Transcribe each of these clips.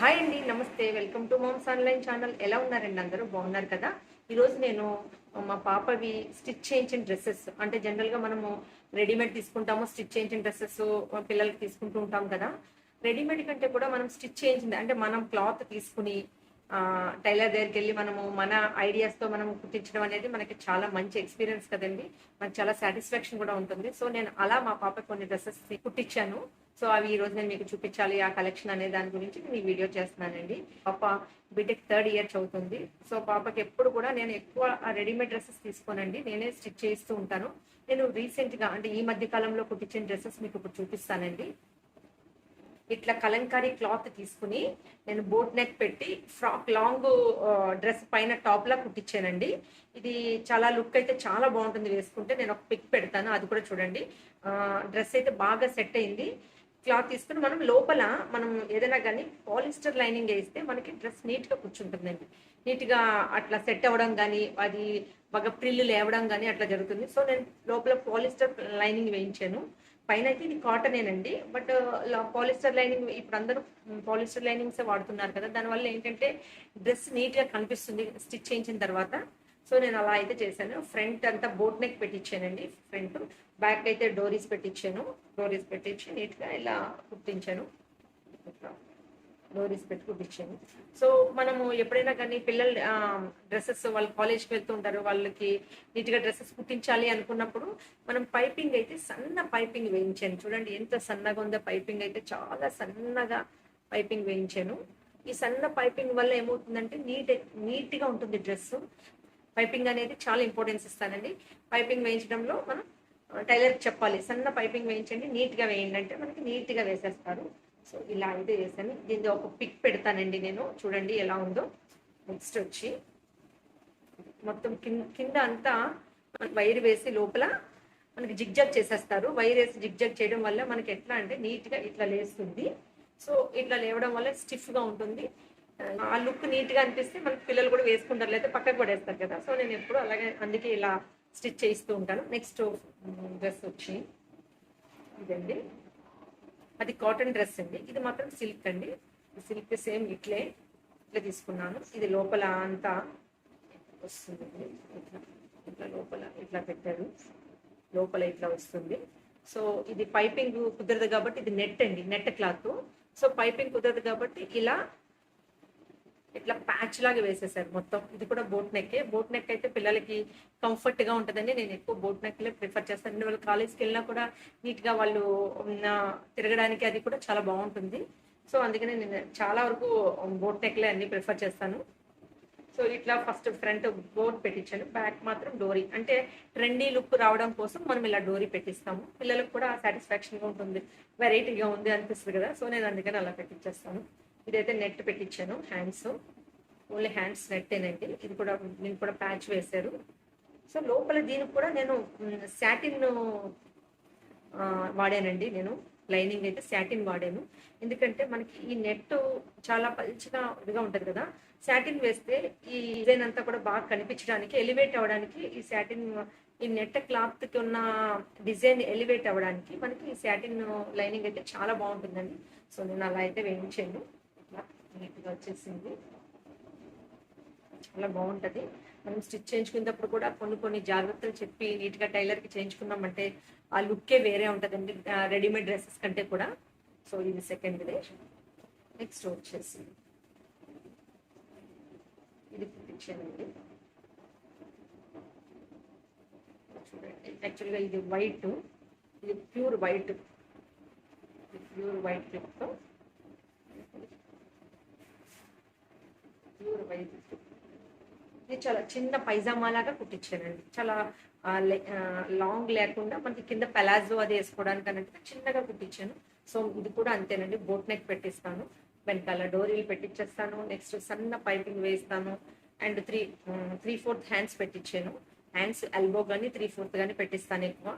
Hi అండి, నమస్తే. Welcome to moms online channel. ఎలా ఉన్నారండి? అందరూ బాగున్నారు కదా? ఈరోజు నేను మా పాపవి స్టిచ్ చేయించిన డ్రెస్సెస్, అంటే జనరల్గా మనము రెడీమేడ్ తీసుకుంటాము, స్టిచ్ చేయించిన డ్రెస్సెస్ పిల్లలకి తీసుకుంటూ ఉంటాం కదా. రెడీమేడ్ కంటే కూడా మనం స్టిచ్ చేయించింది, అంటే మనం క్లాత్ తీసుకుని టైలర్ దగ్గరికి వెళ్ళి మనము మన ఐడియాస్తో మనం కుట్టించడం అనేది మనకి చాలా మంచి ఎక్స్పీరియన్స్ కదండి. మనకి చాలా సాటిస్ఫాక్షన్ కూడా ఉంటుంది. సో నేను అలా మా పాప కొన్ని డ్రెస్సెస్ కుట్టించాను. సో అవి ఈ రోజు నేను మీకు చూపించాలి, ఆ కలెక్షన్ అనే దాని గురించి నేను ఈ వీడియో చేస్తున్నానండి. పాప బీటెక్ థర్డ్ ఇయర్ చదువుతుంది. సో పాపకి ఎప్పుడు కూడా నేను ఎక్కువ రెడీమేడ్ డ్రెస్సెస్ తీసుకోనండి, నేనే స్టిచ్ చేస్తూ ఉంటాను. నేను రీసెంట్గా, అంటే ఈ మధ్య కాలంలో కుట్టించిన డ్రెస్సెస్ మీకు ఇప్పుడు చూపిస్తానండి. ఇట్లా కలంకారీ క్లాత్ తీసుకుని నేను బోట్ నెక్ పెట్టి ఫ్రాక్ లాంగ్ డ్రెస్ పైన టాప్ లా కుట్టించానండి. ఇది చాలా లుక్ అయితే చాలా బాగుంటుంది వేసుకుంటే. నేను ఒక పిక్ పెడతాను, అది కూడా చూడండి. డ్రెస్ అయితే బాగా సెట్ అయింది. క్లాత్ తీసుకుని మనం లోపల మనం ఏదైనా కానీ పాలిస్టర్ లైనింగ్ వేస్తే మనకి డ్రెస్ నీట్గా కూర్చుంటుందండి. నీట్గా అట్లా సెట్ అవ్వడం కానీ, అది బాగా ప్రిల్లు లేవడం కానీ అట్లా జరుగుతుంది. సో నేను లోపల పాలిస్టర్ లైనింగ్ వేయించాను. పైన అయితే ఇది కాటనేనండి, బట్ పాలిస్టర్ లైనింగ్ ఇప్పుడు అందరూ పాలిస్టర్ లైనింగ్స్ వాడుతున్నారు కదా. దానివల్ల ఏంటంటే డ్రెస్ నీట్గా కనిపిస్తుంది స్టిచ్ చేయించిన తర్వాత. సో నేను అలా అయితే చేశాను. ఫ్రంట్ అంతా బోట్ నెక్ పెట్టించానండి, ఫ్రంట్ బ్యాక్ అయితే డోరీస్ పెట్టించాను. డోరీస్ పెట్టించి నీట్గా ఇలా కుట్టించాను. డోరీస్ పెట్టి కుట్టించాను. సో మనము ఎప్పుడైనా కానీ పిల్లలు డ్రెస్సెస్ వాళ్ళు కాలేజ్కి వెళ్తూ ఉంటారు, వాళ్ళకి నీట్గా డ్రెస్సెస్ కుట్టించాలి అనుకున్నప్పుడు మనం పైపింగ్ అయితే సన్న పైపింగ్ వేయించాను. చూడండి ఎంత సన్నగా ఉందో పైపింగ్, అయితే చాలా సన్నగా పైపింగ్ వేయించాను. ఈ సన్న పైపింగ్ వల్ల ఏమవుతుందంటే నీట్గా ఉంటుంది డ్రెస్. పైపింగ్ అనేది చాలా ఇంపార్టెన్స్ ఇస్తానండి. పైపింగ్ వేయించడంలో మనం టైలర్కి చెప్పాలి, సన్న పైపింగ్ వేయించండి, నీట్గా వేయండి అంటే మనకి నీట్గా వేసేస్తారు. సో ఇలా అయితే వేసాను. దీని ఒక పిక్ పెడతానండి నేను, చూడండి ఎలా ఉందో. నెక్స్ట్ వచ్చి మొత్తం కింద అంతా వైర్ వేసి లోపల మనకి జిగ్జాగ్ చేసేస్తారు. వైర్ వేసి జిగ్జాగ్ చేయడం వల్ల మనకి ఎట్లా అంటే నీట్గా ఇట్లా లేస్తుంది. సో ఇట్లా లేవడం వల్ల స్టిఫ్గా ఉంటుంది. ఆ లుక్ నీట్గా అనిపిస్తే మనకి పిల్లలు కూడా వేసుకుంటారు, లేదా పక్కకు పడేస్తారు కదా. సో నేను ఎప్పుడు అలాగే, అందుకే ఇలా స్టిచ్ చేయిస్తూ ఉంటాను. నెక్స్ట్ డ్రెస్ వచ్చి ఇదండి, అది కాటన్ డ్రెస్ అండి. ఇది మాత్రం సిల్క్ అండి. సిల్క్ సేమ్ ఇట్లా తీసుకున్నాను. ఇది లోపల అంతా వస్తుంది, ఇట్లా ఇట్లా లోపల ఇట్లా పెట్టారు, లోపల ఇట్లా వస్తుంది. సో ఇది పైపింగ్ కుదరదు కాబట్టి ఇది నెట్ అండి, నెట్ క్లాత్. సో పైపింగ్ కుదరదు కాబట్టి ఇలా ఇట్లా ప్యాచ్ లాగా వేసేసారు మొత్తం. ఇది కూడా బోట్ నెక్. బోట్ నెక్ అయితే పిల్లలకి కంఫర్ట్ గా ఉంటుందని నేను ఎక్కువ బోట్ నెక్లే ప్రిఫర్ చేస్తాను. వాళ్ళు కాలేజ్కి వెళ్ళినా కూడా నీట్ గా వాళ్ళు తిరగడానికి అది కూడా చాలా బాగుంటుంది. సో అందుకని నేను చాలా వరకు బోట్ నెక్లే అన్ని ప్రిఫర్ చేస్తాను. సో ఇట్లా ఫస్ట్ ఫ్రంట్ బోట్ పెట్టించాను, బ్యాక్ మాత్రం డోరీ. అంటే ట్రెండీ లుక్ రావడం కోసం మనం ఇలా డోరీ పెట్టిస్తాము. పిల్లలకు కూడా సాటిస్ఫాక్షన్గా ఉంటుంది, వెరైటీగా ఉంది అనిపిస్తుంది కదా. సో నేను అందుకని అలా పెట్టించేస్తాను. ఇదైతే నెట్ పెట్టించాను, హ్యాండ్స్ ఓన్లీ హ్యాండ్స్ నెట్టేనండి. ఇది కూడా నేను కూడా ప్యాచ్ వేశారు. సో లోపల దీనికి కూడా నేను శాటిన్ వాడానండి. నేను లైనింగ్ అయితే శాటిన్ వాడాను, ఎందుకంటే మనకి ఈ నెట్ చాలా పల్చగా ఇదిగా ఉంటుంది కదా. శాటిన్ వేస్తే ఈ డిజైన్ అంతా కూడా బాగా కనిపించడానికి, ఎలివేట్ అవ్వడానికి ఈ శాటిన్, ఈ నెట్ క్లాత్కి ఉన్న డిజైన్ ఎలివేట్ అవ్వడానికి మనకి ఈ శాటిన్ లైనింగ్ అయితే చాలా బాగుంటుందండి. సో నేను అలా అయితే వేయించాను. ఇట్లా నీట్గా వచ్చేసింది, చాలా బాగుంటుంది. మనం స్టిచ్ చేయించుకునేటప్పుడు కూడా కొన్ని జాగ్రత్తలు చెప్పి నీట్గా టైలర్కి చేయించుకున్నామంటే ఆ లుక్కే వేరే ఉంటుందండి రెడీమేడ్ డ్రెస్సెస్ కంటే కూడా. సో ఇది సెకండ్ డే. నెక్స్ట్ వచ్చేసి ఇది కుట్టించానండి. చూడండి, యాక్చువల్గా ఇది వైట్, ఇది ప్యూర్ వైట్, ప్యూర్ వైట్ క్లిప్తో ప్యూర్ వైట్. ఇది చాలా చిన్న పైజామా లాగా కుట్టించానండి. చాలా లాంగ్ లేకుండా మనకి కింద పెలాజో అది వేసుకోవడానికి అన్నట్టుగా చిన్నగా కుట్టించాను. సో ఇది కూడా అంతేనండి, బోట్ నెక్ పెట్టిస్తాను, వెనకాల డోరీలు పెట్టించేస్తాను. నెక్స్ట్ సన్న పైపింగ్ వేస్తాను. అండ్ 3/4 హ్యాండ్స్ పెట్టించాను. హ్యాండ్స్ ఎల్బో కానీ 3/4 కానీ పెట్టిస్తాను ఎక్కువ.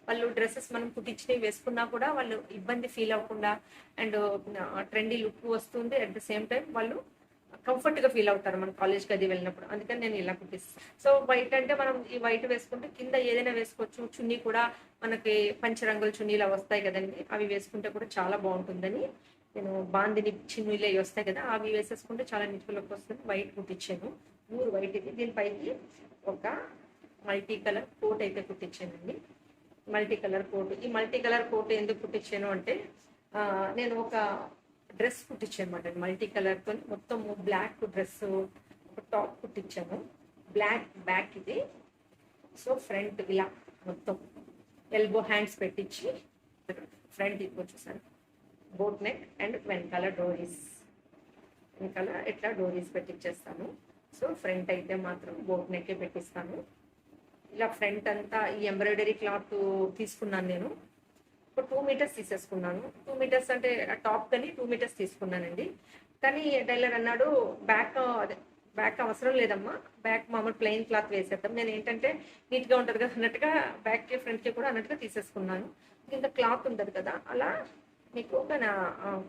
వాళ్ళు డ్రెస్సెస్ మనం కుట్టించినవి వేసుకున్నా కూడా వాళ్ళు ఇబ్బంది ఫీల్ అవ్వకుండా, అండ్ ట్రెండీ లుక్ వస్తుంది, అట్ ద సేమ్ టైం వాళ్ళు కంఫర్ట్గా ఫీల్ అవుతారు మన కాలేజ్కి అది వెళ్ళినప్పుడు. అందుకని నేను ఇలా కుట్టిస్తాను. సో వైట్ అంటే మనం ఈ వైట్ వేసుకుంటే కింద ఏదైనా వేసుకోవచ్చు. చున్నీ కూడా మనకి పంచరంగుల చున్నీలు వస్తాయి కదండి, అవి వేసుకుంటే కూడా చాలా బాగుంటుందని నేను బాందిని చిన్నులు అవి వస్తాయి కదా, అవి వేసేసుకుంటే చాలా నీట్గా లుక్ వస్తుంది. వైట్ కుట్టించాను, ప్యూర్ వైట్ ఇది. దీనిపైకి ఒక మల్టీ కలర్ కోట్ అయితే కుట్టించానండి. Multi colour coat. ఈ మల్టీ కలర్ కోట్ ఎందుకు కుట్టించాను అంటే నేను ఒక డ్రెస్ కుట్టించాను అనమాట. మల్టీ కలర్తో మొత్తం బ్లాక్ డ్రెస్, ఒక టాప్ కుట్టించాను, బ్లాక్ బ్యాక్ ఇది. సో ఫ్రంట్ ఇలా మొత్తం ఎల్బో హ్యాండ్స్ పెట్టించి ఫ్రంట్ ఇది వచ్చేసాను బోట్ నెక్ అండ్ వెనకాల డోరీస్, వెనకాల ఇట్లా డోరీస్ పెట్టించేస్తాను. సో ఫ్రంట్ అయితే మాత్రం బోట్ నెక్కే పెట్టిస్తాను. ఇలా ఫ్రంట్ అంతా ఈ ఎంబ్రాయిడరీ క్లాత్ తీసుకున్నాను నేను. ఒక 2 మీటర్స్ తీసేసుకున్నాను. 2 మీటర్స్ అంటే టాప్ కానీ 2 మీటర్స్ తీసుకున్నానండి. కానీ టైలర్ అన్నాడు బ్యాక్ అవసరం లేదమ్మా, బ్యాక్ మామూలు ప్లెయిన్ క్లాత్ వేసేద్దాం. నేను ఏంటంటే నీట్గా ఉంటుంది కదా అన్నట్టుగా బ్యాక్కి ఫ్రంట్కి కూడా అన్నట్టుగా తీసేసుకున్నాను. ఇంకా క్లాత్ ఉంటుంది కదా, అలా మీకు ఒక నా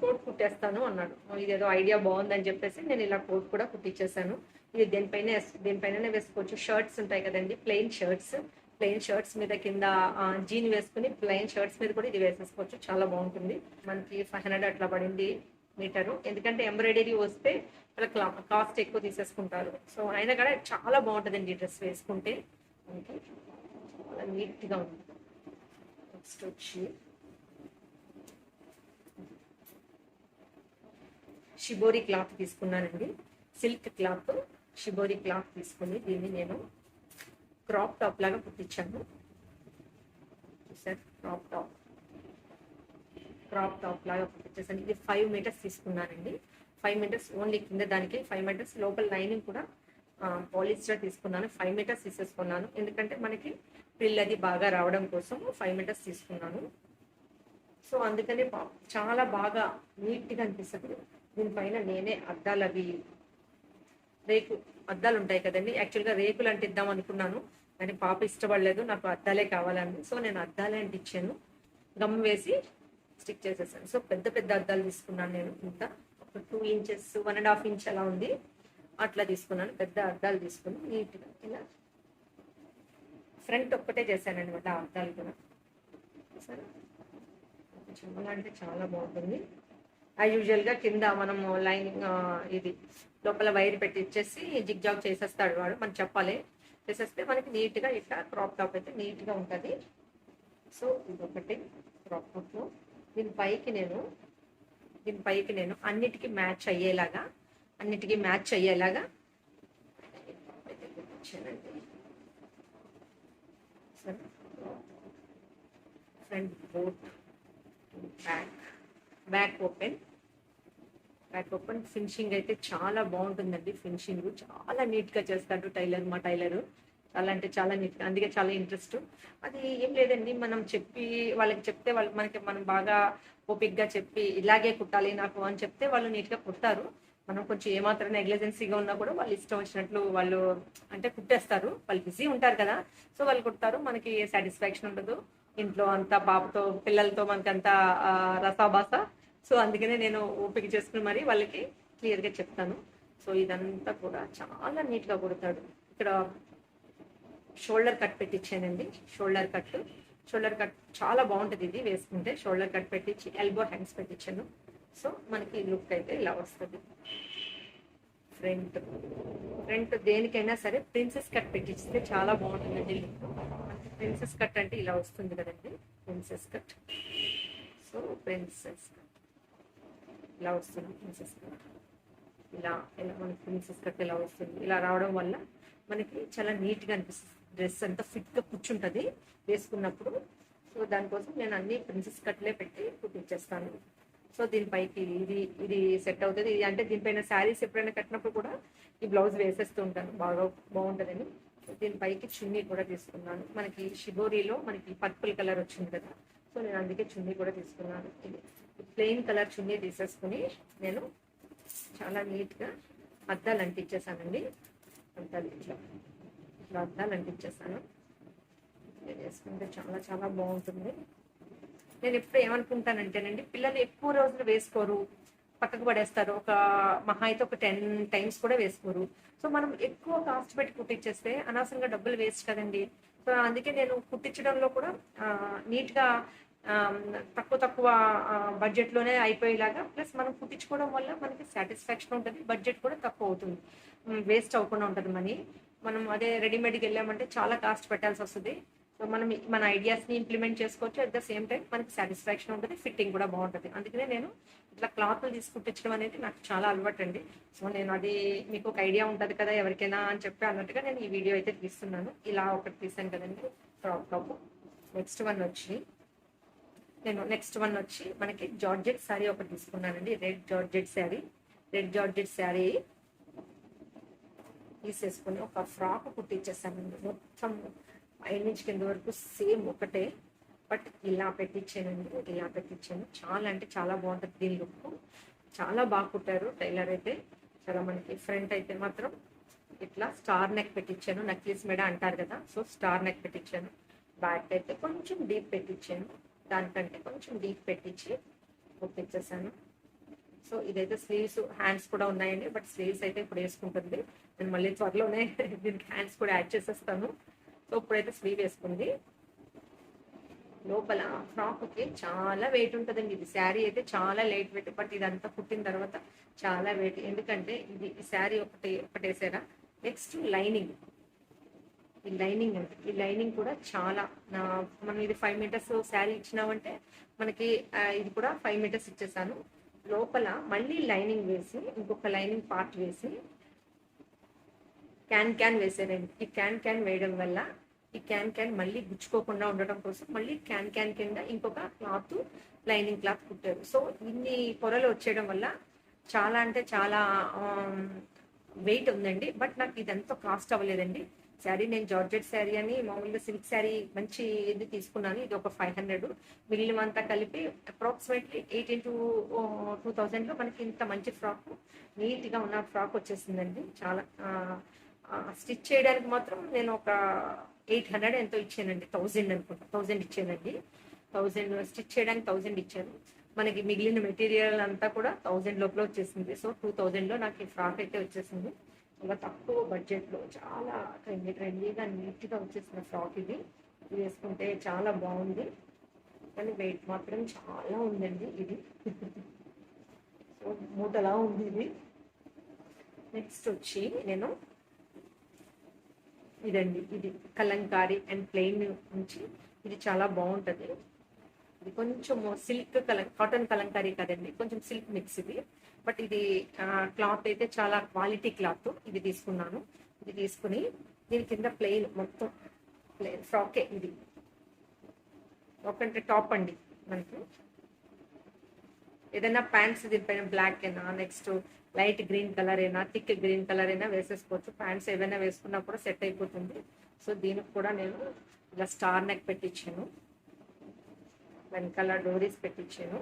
కోట్ కుట్టేస్తాను అన్నాడు. ఇదేదో ఐడియా బాగుందని చెప్పేసి నేను ఇలా కోట్ కూడా కుట్టించేసాను. ఇది దేనిపైన వేసుకోవచ్చు. షర్ట్స్ ఉంటాయి కదండి, ప్లెయిన్ షర్ట్స్ మీద కింద జీన్ వేసుకుని ప్లెయిన్ షర్ట్స్ మీద కూడా ఇది వేసేసుకోవచ్చు, చాలా బాగుంటుంది. మనకి 500 అట్లా పడింది మీటరు. ఎందుకంటే ఎంబ్రాయిడరీ వస్తే వాళ్ళ కాస్ట్ ఎక్కువ తీసేసుకుంటారు. సో అయినా కూడా చాలా బాగుంటుందండి ఈ డ్రెస్ వేసుకుంటే, మనకి చాలా నీట్గా ఉంటుంది. నెక్స్ట్ వచ్చి షిబోరి క్లాత్ తీసుకున్నానండి. సిల్క్ క్లాత్, షిబోరి క్లాత్ తీసుకుని దీన్ని నేను క్రాప్ టాప్ లాగా కుట్టించాను. క్రాప్ టాప్ లాగా కుట్టించేసాను. ఇది 5 మీటర్స్ తీసుకున్నానండి. 5 మీటర్స్ ఓన్లీ కింద దానికి, 5 మీటర్స్ లోపల లైనింగ్ కూడా పాలిస్టర్ తీసుకున్నాను. 5 మీటర్స్ తీసేసుకున్నాను, ఎందుకంటే మనకి పిల్లది బాగా రావడం కోసం 5 మీటర్స్ తీసుకున్నాను. సో అందుకని చాలా బాగా నీట్గా అనిపిస్తుంది. దీనిపైన నేనే అద్దాలు, అవి అద్దాలు ఉంటాయి కదండి, యాక్చువల్గా రేకులు అంటిద్దాం అనుకున్నాను కానీ పాప ఇష్టపడలేదు, నాకు అద్దాలే కావాలని. సో నేను అద్దాలే అంటించాను, గమ్ వేసి స్టిక్ చేసేసాను. సో పెద్ద పెద్ద అద్దాలు తీసుకున్నాను నేను. ఇంత ఒక 2 ఇంచెస్ 1.5 ఇంచ్ అలా ఉంది, అట్లా తీసుకున్నాను. పెద్ద అద్దాలు తీసుకుని నీట్గా ఇలా ఫ్రంట్ ఒక్కటే చేశానండి, మళ్ళీ అద్దాలు కూడా. సరే, చాలా అంటే చాలా బాగుంటుంది. యూజువల్గా కింద మనము లైనింగ్ ఇది లోపల వైర్ పెట్టి ఇచ్చేసి జిగ్ జాగ్ చేసేస్తాడు వాడు, మనం చెప్పాలి. చేసేస్తే మనకి నీట్గా ఇట్లా క్రాప్ టాప్ అయితే నీట్గా ఉంటుంది. సో ఇది ఒకటి క్రాప్ టాప్లో. దీనిపైకి నేను అన్నిటికీ మ్యాచ్ అయ్యేలాగా సరే, front boat, back open finishing అయితే చాలా బాగుంటుందండి. ఫినిషింగ్ చాలా నీట్గా చేస్తాడు టైలర్, మా టైలరు. చాలా అంటే చాలా నీట్గా, అందుకే చాలా ఇంట్రెస్ట్. అది ఏం లేదండి, మనం వాళ్ళకి చెప్తే మనం బాగా ఓపిక్గా చెప్పి ఇలాగే కుట్టాలి నాకు అని చెప్తే వాళ్ళు నీట్గా కుడతారు. మనం కొంచెం ఏమాత్రం నెగ్లిజెన్సీగా ఉన్నా కూడా వాళ్ళు ఇష్టం వచ్చినట్లు వాళ్ళు అంటే కుట్టేస్తారు. వాళ్ళు బిజీ ఉంటారు కదా, సో వాళ్ళు కుడతారు. మనకి సాటిస్ఫాక్షన్ ఉండదు ఇంట్లో అంతా పాపతో పిల్లలతో, మనకంతా రసాబాస. సో అందుకనే నేను ఓపిక చేసుకుని మరి వాళ్ళకి క్లియర్గా చెప్తాను. సో ఇదంతా కూడా చాలా నీట్గా కుడతాడు. ఇక్కడ షోల్డర్ కట్ పెట్టించానండి. షోల్డర్ కట్ చాలా బాగుంటుంది ఇది వేసుకుంటే. షోల్డర్ కట్ పెట్టించి ఎల్బో హ్యాండ్స్ పెట్టించాను. సో మనకి లుక్ అయితే ఇలా వస్తుంది. ఫ్రంట్ దేనికైనా సరే ప్రిన్సెస్ కట్ పెట్టిస్తే చాలా బాగుంటుందండి లుక్. ప్రిన్సెస్ కట్ అంటే ఇలా వస్తుంది కదండి, princess cut. So princess cut ఇలా వస్తుంది. ఇలా మనకి ప్రిన్సెస్ కట్ ఇలా వస్తుంది. ఇలా రావడం వల్ల మనకి చాలా నీట్గా అనిపిస్తుంది. డ్రెస్ అంతా ఫిట్గా కూర్చుంటుంది వేసుకున్నప్పుడు. సో దానికోసం నేను అన్ని ప్రిన్సెస్ కట్లే పెట్టి కుట్టించేస్తాను. సో దీనిపైకి ఇది సెట్ అవుతుంది. ఇది అంటే దీనిపైన శారీస్ ఎప్పుడైనా కట్టినప్పుడు కూడా ఈ బ్లౌజ్ వేసేస్తూ ఉంటాను, బాగుంటుందని. దీనిపైకి చున్నీ కూడా తీసుకున్నాను. మనకి షిబోరీలో మనకి పర్పుల్ కలర్ వచ్చింది కదా, సో నేను అందుకే చున్నీ కూడా తీసుకున్నాను. ఇది ప్లెయిన్ కలర్ చున్నీ తీసేసుకుని నేను చాలా నీట్గా అద్దాలు అంటించేసానండి. ఇట్లా అద్దాలు అంటించేసాను. వేసుకుంటే చాలా చాలా బాగుంటుంది. నేను ఎప్పుడు ఏమనుకుంటానంటేనండి, పిల్లలు ఎక్కువ రోజులు వేసుకోరు, పక్కకు పడేస్తారు. ఒక మహా అయితే ఒక 10 టైమ్స్ కూడా వేసుకోరు. సో మనం ఎక్కువ కాస్ట్ పెట్టి కుట్టించేస్తే అనవసరంగా డబ్బులు వేస్ట్ కదండి. సో అందుకే నేను కుట్టించడంలో కూడా నీట్గా తక్కువ తక్కువ బడ్జెట్లోనే అయిపోయేలాగా, ప్లస్ మనం కుట్టించుకోవడం వల్ల మనకి సాటిస్ఫాక్షన్ ఉంటుంది, బడ్జెట్ కూడా తక్కువ అవుతుంది, వేస్ట్ అవ్వకుండా ఉంటుంది మనీ. మనం అదే రెడీమేడ్కి వెళ్ళామంటే చాలా కాస్ట్ పెట్టాల్సి వస్తుంది. సో మనం మన ఐడియాస్ని ఇంప్లిమెంట్ చేసుకోవచ్చు, అట్ ద సేమ్ టైం మనకి సాటిస్ఫాక్షన్ ఉంటుంది, ఫిట్టింగ్ కూడా బాగుంటుంది. అందుకనే నేను ఇట్లా క్లాత్లు తీసుకుట్టించడం అనేది నాకు చాలా అలవాటు అండి. సో నేను అది మీకు ఒక ఐడియా ఉంటుంది కదా ఎవరికైనా అని చెప్పి అన్నట్టుగా నేను ఈ వీడియో అయితే తీస్తున్నాను. ఇలా ఒకటి తీసాను కదండి క్రాప్ టాప్. నెక్స్ట్ వన్ వచ్చి మనకి జార్జెట్ శారీ ఒకటి తీసుకున్నానండి. రెడ్ జార్జెట్ శారీ తీసేసుకుని ఒక ఫ్రాక్ కుట్టించేసానండి. మొత్తం పైనుంచి కింద వరకు సేమ్ ఒకటే, బట్ ఇలా పెట్టించాను. చాలా అంటే చాలా బాగుంటుంది దీని లుక్. చాలా బాగా కుట్టారు టైలర్ అయితే. చాలా మనకి ఫ్రంట్ అయితే మాత్రం ఇట్లా స్టార్ నెక్ పెట్టించాను, నక్లీస్ మెడ అంటారు కదా, సో స్టార్ నెక్ పెట్టించాను. బ్యాక్ అయితే కొంచెం డీప్ పెట్టించాను, దానికంటే కొంచెం డీప్ పెట్టించి కుట్టించేసాను. సో ఇదైతే స్లీవ్స్, హ్యాండ్స్ కూడా ఉన్నాయండి, బట్ స్లీవ్స్ అయితే ఇప్పుడు వేసుకుంటుంది. నేను మళ్ళీ త్వరలోనే దీనికి హ్యాండ్స్ కూడా యాడ్ చేసేస్తాను. సో ఇప్పుడైతే స్లీవ్ వేసుకుంది. లోపల ఫ్రాక్కి చాలా వెయిట్ ఉంటుందండి. ఇది శారీ అయితే చాలా లైట్ వెయిట్, బట్ ఇదంతా కుట్టిన తర్వాత చాలా వెయిట్. ఎందుకంటే ఈ శారీ ఒకటేసారా, నెక్స్ట్ లైనింగ్, ఈ లైనింగ్ కూడా చాలా, మనం ఇది 5 మీటర్స్ శారీ ఇచ్చినామంటే మనకి ఇది కూడా 5 మీటర్స్ ఇచ్చేసాను. లోపల మళ్ళీ లైనింగ్ వేసి, ఇంకొక లైనింగ్ పార్ట్ వేసి క్యాన్ వేసానండి. ఈ క్యాన్ వేయడం వల్ల ఈ క్యాన్ మళ్ళీ గుచ్చుకోకుండా ఉండటం కోసం మళ్ళీ క్యాన్ కింద ఇంకొక క్లాత్, లైనింగ్ క్లాత్ కుట్టారు. సో ఇన్ని పొరలు వచ్చేయడం వల్ల చాలా అంటే చాలా వెయిట్ ఉందండి. బట్ నాకు ఇదంతా కాస్ట్ అవ్వలేదండి. శారీ నేను జార్జెట్ శారీ అని మామూలుగా సిల్క్ శారీ మంచి ఇది తీసుకున్నాను, ఇది ఒక 500. మిగిలినంతా కలిపి అప్రాక్సిమేట్లీ 18 to 2000లో మనకి ఇంత మంచి ఫ్రాక్, నీట్గా ఉన్న ఫ్రాక్ వచ్చేసిందండి. చాలా స్టిచ్ చేయడానికి మాత్రం నేను ఒక 800 ఎంతో ఇచ్చానండి, 1000 అనుకుంటా, 1000 ఇచ్చానండి. 1000 స్టిచ్ చేయడానికి 1000 ఇచ్చాను. మనకి మిగిలిన మెటీరియల్ అంతా కూడా 1000 లోపల వచ్చేసింది. సో 2000లో నాకు ఈ ఫ్రాక్ అయితే వచ్చేసింది. చాలా తక్కువ బడ్జెట్లో చాలా ట్రెండీగా నీట్గా వచ్చేసిన ఫ్రాక్ ఇది. వేసుకుంటే చాలా బాగుంది, కానీ వెయిట్ మాత్రం చాలా ఉందండి ఇది. సో మూటలా ఉంది ఇది. నెక్స్ట్ వచ్చి నేను ఇది కలంకారీ అండ్ ప్లెయిన్ నుంచి, ఇది చాలా బాగుంటుంది. ఇది కొంచెం సిల్క్ కాటన్ కలంకారీ కదండి, కొంచెం సిల్క్ మిక్స్ ఇది. బట్ ఇది క్లాత్ అయితే చాలా క్వాలిటీ క్లాత్. ఇది తీసుకున్నాను. ఇది తీసుకుని దీని కింద ప్లెయిన్, మొత్తం ప్లెయిన్ ఫ్రాకే. ఇది అంటే టాప్ అండి. మనకి ఏదైనా ప్యాంట్స్ దీనిపైన బ్లాక్ అయినా, నెక్స్ట్ లైట్ గ్రీన్ కలర్ అయినా, థిక్ గ్రీన్ కలర్ అయినా వేసేసుకోవచ్చు. ప్యాంట్స్ ఏవైనా వేసుకున్నా కూడా సెట్ అయిపోతుంది. సో దీనికి కూడా నేను ఇలా స్టార్ నెక్ పెట్టించాను, వెనకాల డోరీస్ పెట్టించాను,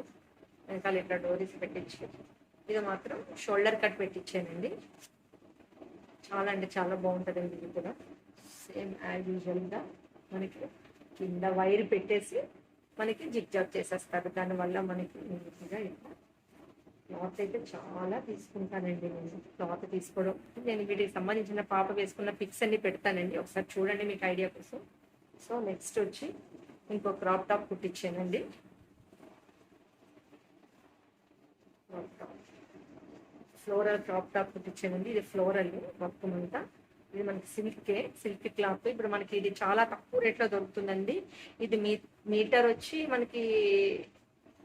వెనకాల ఇట్లా డోరీస్ పెట్టించాను. ఇది మాత్రం షోల్డర్ కట్ పెట్టించానండి. చాలా అంటే చాలా బాగుంటుందండి. ఇది కూడా సేమ్ యాజ్ యూజువల్గా మనకి కింద వైర్ పెట్టేసి మనకి జిగ్ జాగ్ చేసేస్తారు. దానివల్ల మనకి నీట్గా ఇట్లా క్లాత్ అయితే చాలా తీసుకుంటానండి నేను. క్లాత్ తీసుకోవడం, నేను వీటికి సంబంధించిన పాప వేసుకున్న పిక్స్ అన్ని పెడతానండి, ఒకసారి చూడండి మీకు ఐడియా కోసం. సో నెక్స్ట్ వచ్చి ఇంకో క్రాప్ టాప్ కుట్టించానండి. ఫ్లోరల్ క్రాప్ టాప్ కుట్టించానండి. ఇది ఫ్లోరల్ మొత్తం అంతా. ఇది మనకి సిల్క్ క్లాత్. ఇప్పుడు మనకి ఇది చాలా తక్కువ రేట్లో దొరుకుతుందండి. ఇది మీటర్ వచ్చి మనకి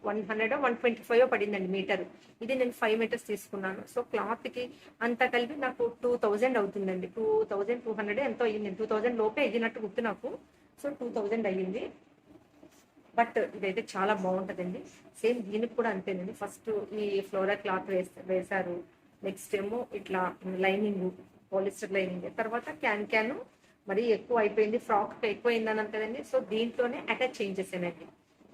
100 125 పడిందండి మీటర్. ఇది నేను 5 మీటర్స్ తీసుకున్నాను. సో క్లాత్కి అంతా కలిపి నాకు 2000 అవుతుందండి. 2200 ఎంతో అయ్యింది. 2000 లోపే అయ్యినట్టు గుర్తు నాకు. సో 2000 అయ్యింది. బట్ ఇదైతే చాలా బాగుంటుందండి. సేమ్ దీనికి కూడా అంతేనండి. ఫస్ట్ ఈ ఫ్లోరా క్లాత్ వేశారు, నెక్స్ట్ ఏమో ఇట్లా లైనింగ్, పాలిస్టర్ లైనింగ్, తర్వాత క్యాన్ మరీ ఎక్కువ అయిపోయింది, ఫ్రాక్ ఎక్కువ అయిందని కదండి. సో దీంట్లోనే అటాచ్ చేయించేసానండి.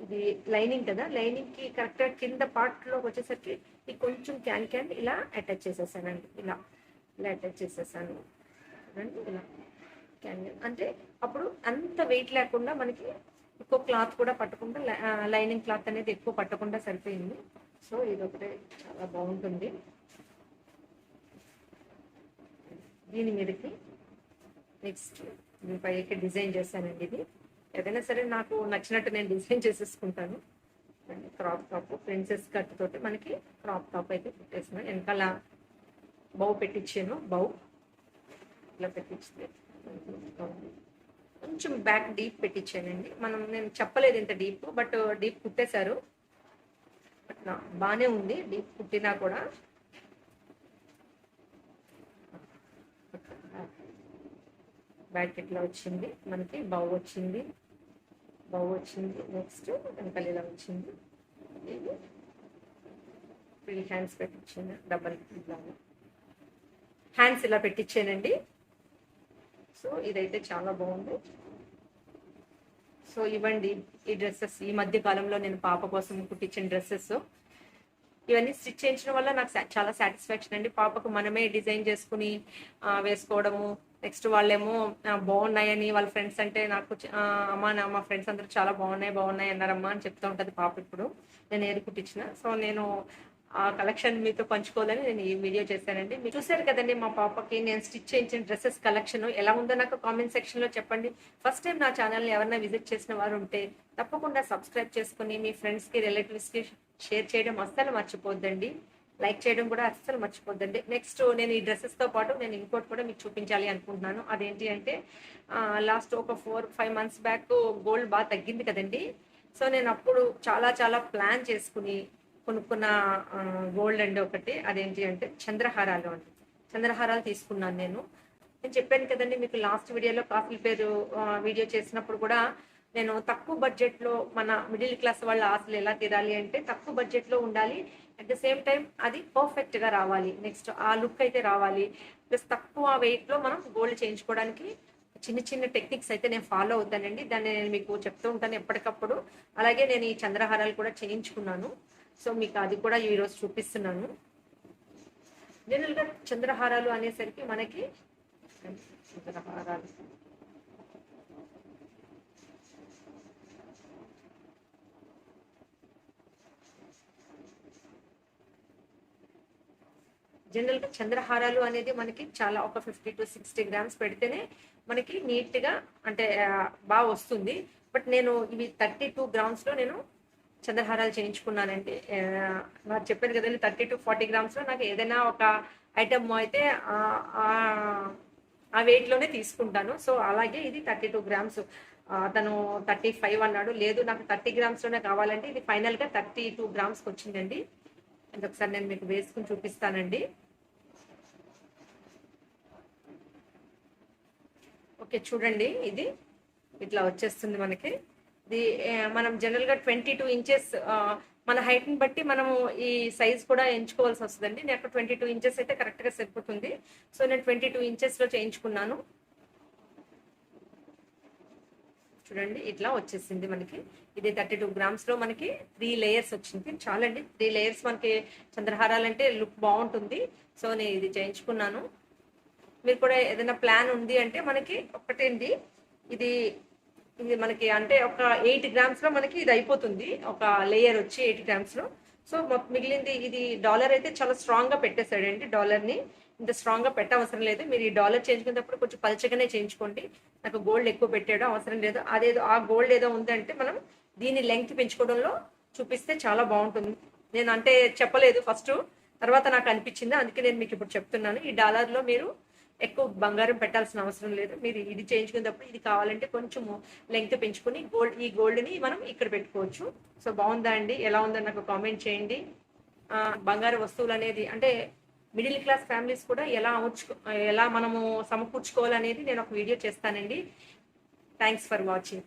ఇది లైనింగ్ కదా, లైనింగ్కి కరెక్ట్గా కింద పార్ట్లోకి వచ్చేసరికి ఈ కొంచెం క్యాన్ ఇలా అటాచ్ చేసేసానండి. ఇలా అటాచ్ చేసేసాను ఇలా క్యాన్. అంటే అప్పుడు అంత వెయిట్ లేకుండా మనకి ఎక్కువ క్లాత్ కూడా పట్టకుండా, లైనింగ్ క్లాత్ అనేది ఎక్కువ పట్టకుండా సరిపోయింది. సో ఇది ఒకటే చాలా బాగుంటుంది. దీని మీదకి నెక్స్ట్ పైకి డిజైన్ చేశానండి. ఇది ఏదైనా సరే నాకు నచ్చినట్టు నేను డిజైన్ చేసేసుకుంటాను. క్రాప్ టాప్ ప్రిన్సెస్ కట్ తోటి మనకి క్రాప్ టాప్ అయితే పెట్టేసిన. వెనకాల బౌ పెట్టించాను. బౌ ఇలా పెట్టించితే కొంచెం బ్యాక్ డీప్ పెట్టించానండి. నేను చెప్పలేదు ఇంత డీప్, బట్ డీప్ కుట్టేశారు. అట్లా బాగానే ఉంది డీప్ కుట్టినా కూడా. బ్యాక్ ఇట్లా వచ్చింది మనకి. బౌ వచ్చింది. నెక్స్ట్ వెనకాల ఇలా వచ్చింది. ఫ్రీ హ్యాండ్స్ పెట్టించాను. డబల్ ఇలాగా హ్యాండ్స్ ఇలా పెట్టించానండి. సో ఇదైతే చాలా బాగుంది. సో ఇవ్వండి ఈ డ్రెస్సెస్. ఈ మధ్య కాలంలో నేను పాప కోసం కుట్టించిన డ్రెస్సెస్. ఇవన్నీ స్టిచ్ చేయించడం వల్ల నాకు చాలా సాటిస్ఫాక్షన్ అండి. పాపకు మనమే డిజైన్ చేసుకుని వేసుకోవడము. నెక్స్ట్ వాళ్ళేమో బాగున్నాయని వాళ్ళ ఫ్రెండ్స్ అంటే నాకు మా ఫ్రెండ్స్ అందరూ చాలా బాగున్నాయి అన్నారమ్మా అని చెప్తూ ఉంటుంది పాప. ఇప్పుడు నేను ఏది కుట్టించిన. సో నేను ఆ కలెక్షన్ మీతో పంచుకోవాలని నేను ఈ వీడియో చేశానండి. మీరు చూసారు కదండి మా పాపకి నేను స్టిచ్ చేయించిన డ్రెస్సెస్ కలెక్షన్ ఎలా ఉందో నాకు కామెంట్ సెక్షన్లో చెప్పండి. ఫస్ట్ టైం నా ఛానల్ని ఎవరైనా విజిట్ చేసిన వారు ఉంటే తప్పకుండా సబ్స్క్రైబ్ చేసుకుని మీ ఫ్రెండ్స్కి రిలేటివ్స్కి షేర్ చేయడం అస్సలు మర్చిపోద్దండి. లైక్ చేయడం కూడా అస్సలు మర్చిపోద్దండి. నెక్స్ట్ నేను ఈ డ్రెస్సెస్తో పాటు నేను ఇంకోటి కూడా మీకు చూపించాలి అనుకుంటున్నాను. అదేంటి అంటే లాస్ట్ ఒక 4-5 మంత్స్ బ్యాక్ గోల్డ్ బాగా తగ్గింది కదండి. సో నేను అప్పుడు చాలా ప్లాన్ చేసుకుని కొనుక్కున్న గోల్డ్ అండి ఒకటి. అదేంటి అంటే చంద్రహారాలు అండి. చంద్రహారాలు తీసుకున్నాను నేను చెప్పాను కదండి మీకు లాస్ట్ వీడియోలో కాఫీ పేరు వీడియో చేసినప్పుడు కూడా. నేను తక్కువ బడ్జెట్లో మన మిడిల్ క్లాస్ వాళ్ళ ఆశలు ఎలా తీరాలి అంటే తక్కువ బడ్జెట్లో ఉండాలి, అట్ ద సేమ్ టైం అది పర్ఫెక్ట్గా రావాలి, నెక్స్ట్ ఆ లుక్ అయితే రావాలి, ప్లస్ తక్కువ వెయిట్లో మనం గోల్డ్ చేయించుకోవడానికి చిన్న టెక్నిక్స్ అయితే నేను ఫాలో అవుతానండి. దాన్ని నేను మీకు చెప్తూ ఉంటాను ఎప్పటికప్పుడు. అలాగే నేను ఈ చంద్రహారాలు కూడా చేయించుకున్నాను. సో మీకు అది కూడా ఈరోజు చూపిస్తున్నాను. జనరల్గా చంద్రహారాలు అనేసరికి మనకి చంద్రహారాలు జనరల్గా చంద్రహారాలు అనేది మనకి చాలా ఒక 50 to 60 గ్రామ్స్ పెడితేనే మనకి నీట్గా అంటే బాగా వస్తుంది. బట్ నేను ఇవి 32 గ్రామ్స్లో నేను చంద్రహారాలు చేయించుకున్నానండి. నాకు చెప్పాను కదండి 30 to 40 గ్రామ్స్లో నాకు ఏదైనా ఒక ఐటమ్ అయితే ఆ వెయిట్లోనే తీసుకుంటాను. సో అలాగే ఇది 32 గ్రామ్స్. తను 35 అన్నాడు. లేదు నాకు 30 గ్రామ్స్లోనే కావాలంటే ఇది ఫైనల్గా 32 గ్రామ్స్కి వచ్చిందండి. ఒకసారి నేను మీకు వేసుకుని చూపిస్తానండి. ఓకే చూడండి, ఇది ఇట్లా వచ్చేస్తుంది మనకి. ఇది మనం జనరల్గా 22 ఇంచెస్ మన హైట్ని బట్టి మనము ఈ సైజ్ కూడా ఎంచుకోవాల్సి వస్తుందండి. నాకు 22 ఇంచెస్ అయితే కరెక్ట్గా సరిపోతుంది. సో నేను 22 ఇంచెస్లో చేయించుకున్నాను. చూడండి ఇట్లా వచ్చేసింది మనకి. ఇది 32 గ్రామ్స్లో మనకి 3 లేయర్స్ వచ్చింది. చాలండి 3 లేయర్స్ మనకి చంద్రహారాలంటే లుక్ బాగుంటుంది. సో నేను ఇది చేయించుకున్నాను. మీరు కూడా ఏదైనా ప్లాన్ ఉంది అంటే మనకి ఒకటేంటి ఇది మనకి అంటే ఒక 8 గ్రామ్స్లో మనకి ఇది అయిపోతుంది. ఒక లేయర్ వచ్చి 8 గ్రామ్స్లో. సో మిగిలింది ఇది డాలర్ అయితే చాలా స్ట్రాంగ్గా పెట్టేశాడండి. డాలర్ని ఇంత స్ట్రాంగ్గా పెట్టవసరం లేదు. మీరు ఈ డాలర్ చేయించుకునేటప్పుడు కొంచెం పలచగానే చేయించుకోండి. నాకు గోల్డ్ ఎక్కువ పెట్టాడు అవసరం లేదు. అదేదో ఆ గోల్డ్ ఏదో ఉందంటే మనం దీన్ని లెంగ్త్ పెంచుకోవడంలో చూపిస్తే చాలా బాగుంటుంది. నేను అంటే చెప్పలేదు ఫస్ట్, తర్వాత నాకు అనిపించింది, అందుకే నేను మీకు ఇప్పుడు చెప్తున్నాను. ఈ డాలర్లో మీరు ఎక్కువ బంగారం పెట్టాల్సిన అవసరం లేదు. మీరు ఇది చేయించుకునేటప్పుడు ఇది కావాలంటే కొంచెము లెంగ్త్ పెంచుకుని ఈ గోల్డ్ని మనం ఇక్కడ పెట్టుకోవచ్చు. సో బాగుందా అండి? ఎలా ఉందని నాకు కామెంట్ చేయండి. బంగారు వస్తువులు అనేది అంటే మిడిల్ క్లాస్ ఫ్యామిలీస్ కూడా ఎలా మనము సమకూర్చుకోవాలనేది నేను ఒక వీడియో చేస్తానండి. Thanks for watching.